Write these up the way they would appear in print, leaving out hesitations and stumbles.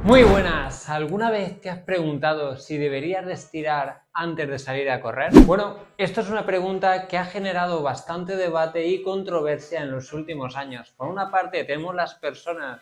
Muy buenas, ¿alguna vez te has preguntado si deberías de estirar antes de salir a correr? Bueno, esto es una pregunta que ha generado bastante debate y controversia en los últimos años. Por una parte tenemos las personas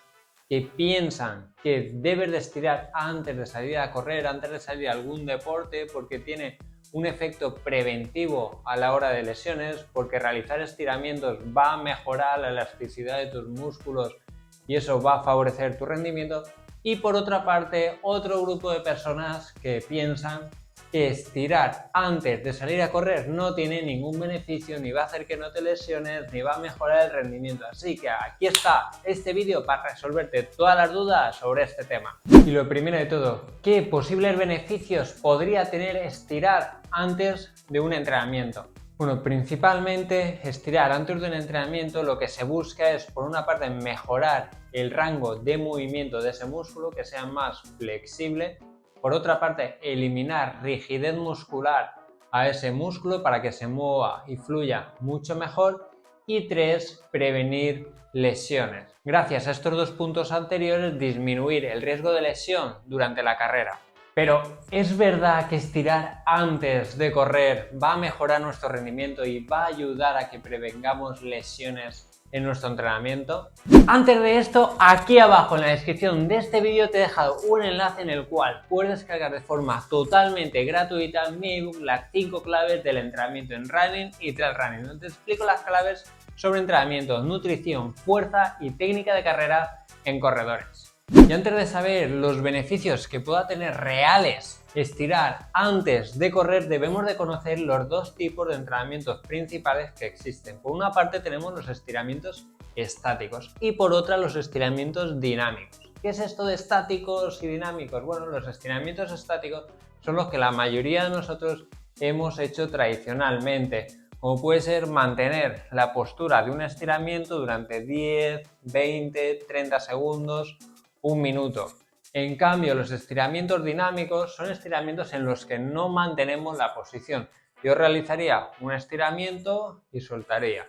que piensan que debes de estirar antes de salir a correr, antes de salir a algún deporte, porque tiene un efecto preventivo a la hora de lesiones, porque realizar estiramientos va a mejorar la elasticidad de tus músculos y eso va a favorecer tu rendimiento. Y por otra parte, otro grupo de personas que piensan que estirar antes de salir a correr no tiene ningún beneficio, ni va a hacer que no te lesiones, ni va a mejorar el rendimiento. Así que aquí está este vídeo para resolverte todas las dudas sobre este tema. Y lo primero de todo, ¿qué posibles beneficios podría tener estirar antes de un entrenamiento? Bueno, principalmente estirar antes de un entrenamiento lo que se busca es, por una parte, mejorar el rango de movimiento de ese músculo, que sea más flexible. Por otra parte, eliminar rigidez muscular a ese músculo para que se mueva y fluya mucho mejor. Y 3, prevenir lesiones. Gracias a estos dos puntos anteriores, disminuir el riesgo de lesión durante la carrera. Pero ¿es verdad que estirar antes de correr va a mejorar nuestro rendimiento y va a ayudar a que prevengamos lesiones en nuestro entrenamiento? Antes de esto, aquí abajo en la descripción de este vídeo te he dejado un enlace en el cual puedes descargar de forma totalmente gratuita mi ebook, las 5 claves del entrenamiento en running y trail running, donde te explico las claves sobre entrenamiento, nutrición, fuerza y técnica de carrera en corredores. Y antes de saber los beneficios que pueda tener reales estirar antes de correr, debemos de conocer los dos tipos de entrenamientos principales que existen. Por una parte tenemos los estiramientos estáticos y por otra los estiramientos dinámicos. ¿Qué es esto de estáticos y dinámicos? Bueno, los estiramientos estáticos son los que la mayoría de nosotros hemos hecho tradicionalmente, como puede ser mantener la postura de un estiramiento durante 10, 20, 30 segundos, un minuto. En cambio, los estiramientos dinámicos son estiramientos en los que no mantenemos la posición. Yo realizaría un estiramiento y soltaría,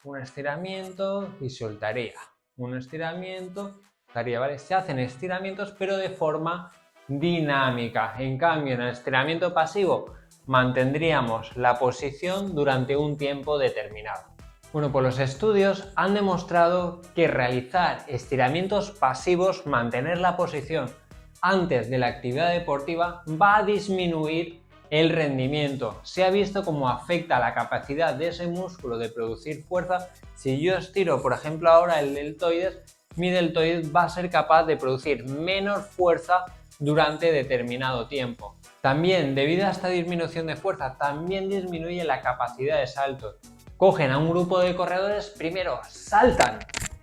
un estiramiento y soltaría, un estiramiento, soltaría, ¿vale? Se hacen estiramientos pero de forma dinámica. En cambio, en el estiramiento pasivo mantendríamos la posición durante un tiempo determinado. Bueno, pues los estudios han demostrado que realizar estiramientos pasivos, mantener la posición antes de la actividad deportiva, va a disminuir el rendimiento. Se ha visto cómo afecta la capacidad de ese músculo de producir fuerza. Si yo estiro, por ejemplo, ahora el deltoides, mi deltoides va a ser capaz de producir menos fuerza durante determinado tiempo. También, debido a esta disminución de fuerza, también disminuye la capacidad de salto. Cogen a un grupo de corredores, primero saltan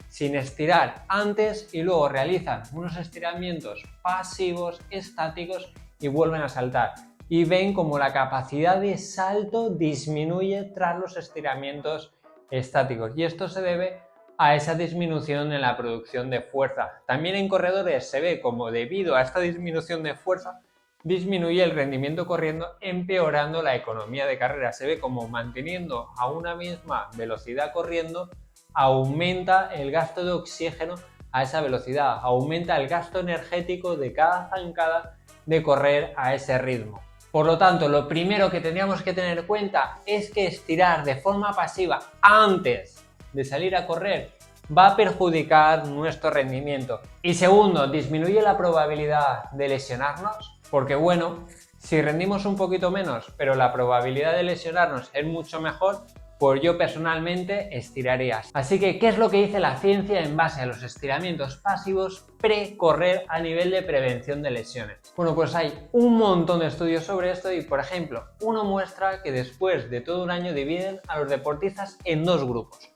sin estirar antes y luego realizan unos estiramientos pasivos, estáticos y vuelven a saltar. Y ven como la capacidad de salto disminuye tras los estiramientos estáticos. Y esto se debe a esa disminución en la producción de fuerza. También en corredores se ve como, debido a esta disminución de fuerza, disminuye el rendimiento corriendo, empeorando la economía de carrera. Se ve como, manteniendo a una misma velocidad corriendo, aumenta el gasto de oxígeno a esa velocidad, aumenta el gasto energético de cada zancada de correr a ese ritmo. Por lo tanto, lo primero que tendríamos que tener en cuenta es que estirar de forma pasiva antes de salir a correr va a perjudicar nuestro rendimiento. Y segundo, disminuye la probabilidad de lesionarnos, porque bueno, si rendimos un poquito menos, pero la probabilidad de lesionarnos es mucho mejor, pues yo personalmente estiraría. Así que, ¿qué es lo que dice la ciencia en base a los estiramientos pasivos pre-correr a nivel de prevención de lesiones? Bueno, pues hay un montón de estudios sobre esto y, por ejemplo, uno muestra que después de todo un año dividen a los deportistas en dos grupos.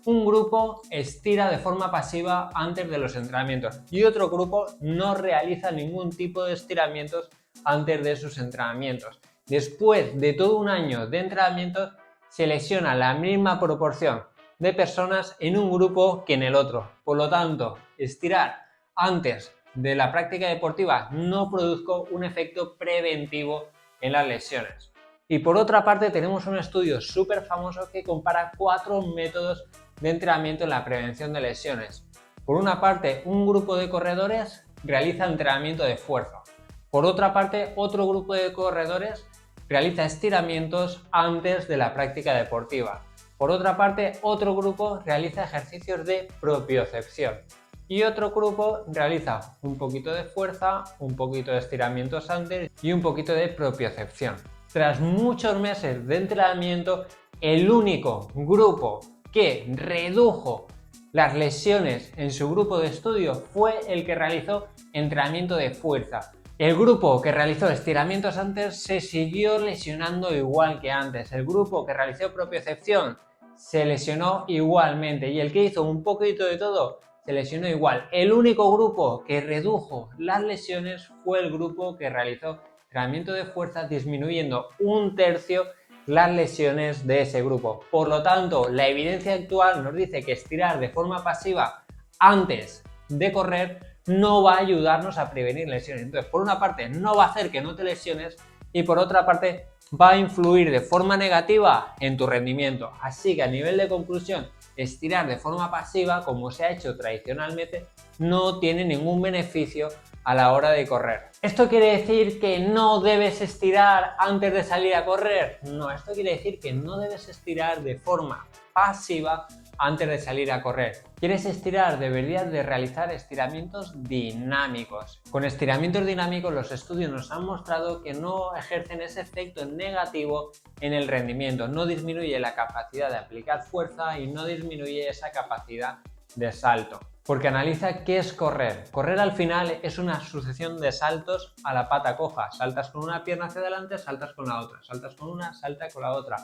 Un grupo estira de forma pasiva antes de los entrenamientos y otro grupo no realiza ningún tipo de estiramientos antes de sus entrenamientos. Después de todo un año de entrenamientos, se lesiona la misma proporción de personas en un grupo que en el otro. Por lo tanto, estirar antes de la práctica deportiva no produjo un efecto preventivo en las lesiones. Y por otra parte, tenemos un estudio súper famoso que compara 4 métodos de entrenamiento en la prevención de lesiones. Por una parte, un grupo de corredores realiza entrenamiento de fuerza. Por otra parte, otro grupo de corredores realiza estiramientos antes de la práctica deportiva. Por otra parte, otro grupo realiza ejercicios de propiocepción. Y otro grupo realiza un poquito de fuerza, un poquito de estiramientos antes y un poquito de propiocepción. Tras muchos meses de entrenamiento, el único grupo que redujo las lesiones en su grupo de estudio fue el que realizó entrenamiento de fuerza. El grupo que realizó estiramientos antes se siguió lesionando igual que antes. El grupo que realizó propiocepción se lesionó igualmente y el que hizo un poquito de todo se lesionó igual. El único grupo que redujo las lesiones fue el grupo que realizó entrenamiento de fuerza, disminuyendo 1/3 las lesiones de ese grupo. Por lo tanto, la evidencia actual nos dice que estirar de forma pasiva antes de correr no va a ayudarnos a prevenir lesiones. Entonces, por una parte, no va a hacer que no te lesiones y por otra parte, va a influir de forma negativa en tu rendimiento. Así que a nivel de conclusión, estirar de forma pasiva, como se ha hecho tradicionalmente, no tiene ningún beneficio a la hora de correr. ¿Esto quiere decir que no debes estirar antes de salir a correr? No, esto quiere decir que no debes estirar de forma pasiva antes de salir a correr. ¿Quieres estirar? Deberías de realizar estiramientos dinámicos. Con estiramientos dinámicos los estudios nos han mostrado que no ejercen ese efecto negativo en el rendimiento, no disminuye la capacidad de aplicar fuerza y no disminuye esa capacidad de salto. Porque analiza qué es correr. Correr al final es una sucesión de saltos a la pata coja. Saltas con una pierna hacia adelante, saltas con la otra, saltas con una, salta con la otra.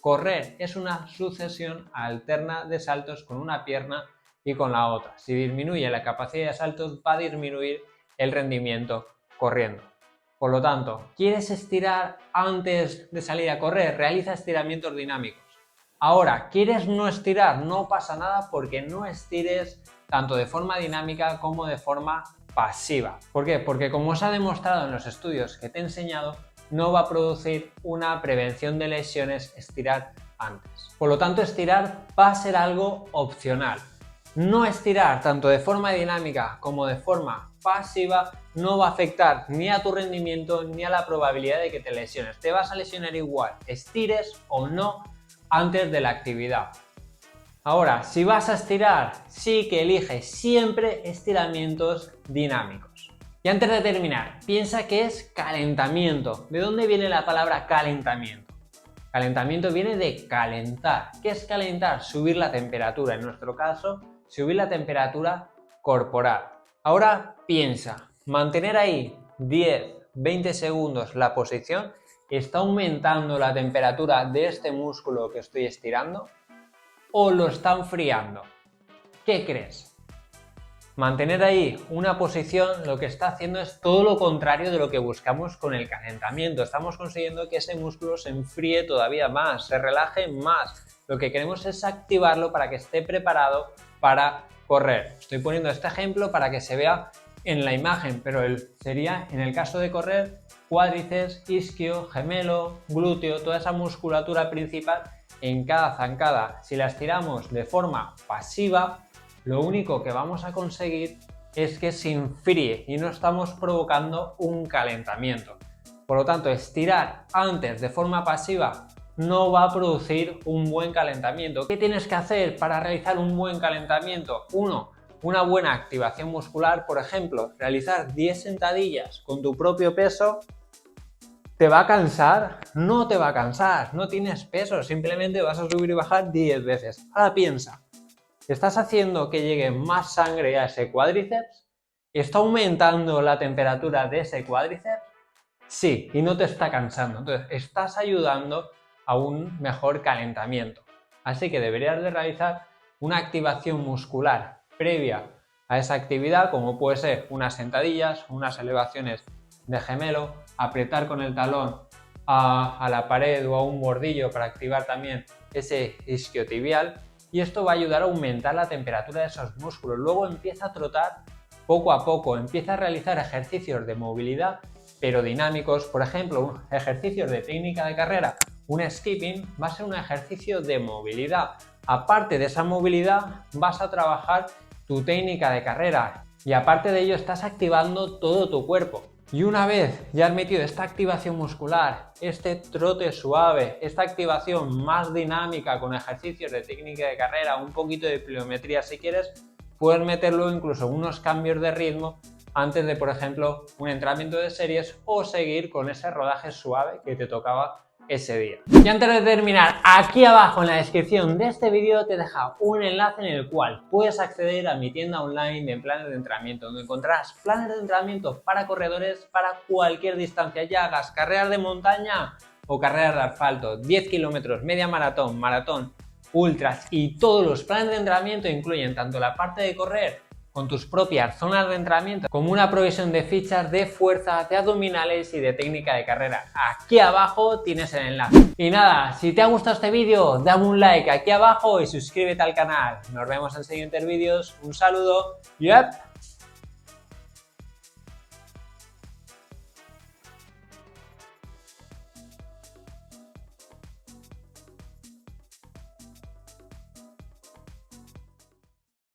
Correr es una sucesión alterna de saltos con una pierna y con la otra. Si disminuye la capacidad de saltos, va a disminuir el rendimiento corriendo. Por lo tanto, ¿quieres estirar antes de salir a correr? Realiza estiramientos dinámicos. Ahora, ¿quieres no estirar? No pasa nada porque no estires tanto de forma dinámica como de forma pasiva. ¿Por qué? Porque como os ha demostrado en los estudios que te he enseñado, no va a producir una prevención de lesiones estirar antes. Por lo tanto, estirar va a ser algo opcional. No estirar tanto de forma dinámica como de forma pasiva no va a afectar ni a tu rendimiento ni a la probabilidad de que te lesiones. Te vas a lesionar igual, estires o no antes de la actividad. Ahora, si vas a estirar, sí que elige siempre estiramientos dinámicos. Y antes de terminar, piensa que es calentamiento. ¿De dónde viene la palabra calentamiento? Calentamiento viene de calentar. ¿Qué es calentar? Subir la temperatura. En nuestro caso, subir la temperatura corporal. Ahora piensa, mantener ahí 10-20 segundos la posición, ¿está aumentando la temperatura de este músculo que estoy estirando? ¿O lo está enfriando? ¿Qué crees? Mantener ahí una posición lo que está haciendo es todo lo contrario de lo que buscamos con el calentamiento. Estamos consiguiendo que ese músculo se enfríe todavía más, se relaje más. Lo que queremos es activarlo para que esté preparado para correr. Estoy poniendo este ejemplo para que se vea en la imagen, pero sería en el caso de correr cuádriceps, isquio, gemelo, glúteo, toda esa musculatura principal en cada zancada. Si la estiramos de forma pasiva, lo único que vamos a conseguir es que se enfríe y no estamos provocando un calentamiento. Por lo tanto, estirar antes de forma pasiva no va a producir un buen calentamiento. ¿Qué tienes que hacer para realizar un buen calentamiento? 1. Una buena activación muscular, por ejemplo, realizar 10 sentadillas con tu propio peso. ¿Te va a cansar? No te va a cansar, no tienes peso, simplemente vas a subir y bajar 10 veces. Ahora piensa, ¿estás haciendo que llegue más sangre a ese cuádriceps? ¿Está aumentando la temperatura de ese cuádriceps? Sí, y no te está cansando. Entonces, estás ayudando a un mejor calentamiento. Así que deberías de realizar una activación muscular previa a esa actividad, como puede ser unas sentadillas, unas elevaciones de gemelo, apretar con el talón a la pared o a un bordillo para activar también ese isquiotibial. Y esto va a ayudar a aumentar la temperatura de esos músculos. Luego empieza a trotar poco a poco, empieza a realizar ejercicios de movilidad, pero dinámicos. Por ejemplo, ejercicios de técnica de carrera. Un skipping va a ser un ejercicio de movilidad. Aparte de esa movilidad, vas a trabajar tu técnica de carrera. Y aparte de ello, estás activando todo tu cuerpo. Y una vez ya has metido esta activación muscular, este trote suave, esta activación más dinámica con ejercicios de técnica de carrera, un poquito de pliometría si quieres, puedes meterlo incluso en unos cambios de ritmo antes de, por ejemplo, un entrenamiento de series o seguir con ese rodaje suave que te tocaba ese día. Y antes de terminar, aquí abajo en la descripción de este vídeo te he dejado un enlace en el cual puedes acceder a mi tienda online de planes de entrenamiento, donde encontrarás planes de entrenamiento para corredores para cualquier distancia, ya hagas carreras de montaña o carreras de asfalto, 10 kilómetros, media maratón, maratón, ultras, y todos los planes de entrenamiento incluyen tanto la parte de correr con tus propias zonas de entrenamiento, como una provisión de fichas de fuerza, de abdominales y de técnica de carrera. Aquí abajo tienes el enlace. Y nada, si te ha gustado este vídeo, dame un like aquí abajo y suscríbete al canal. Nos vemos en siguientes vídeos. Un saludo. Yep.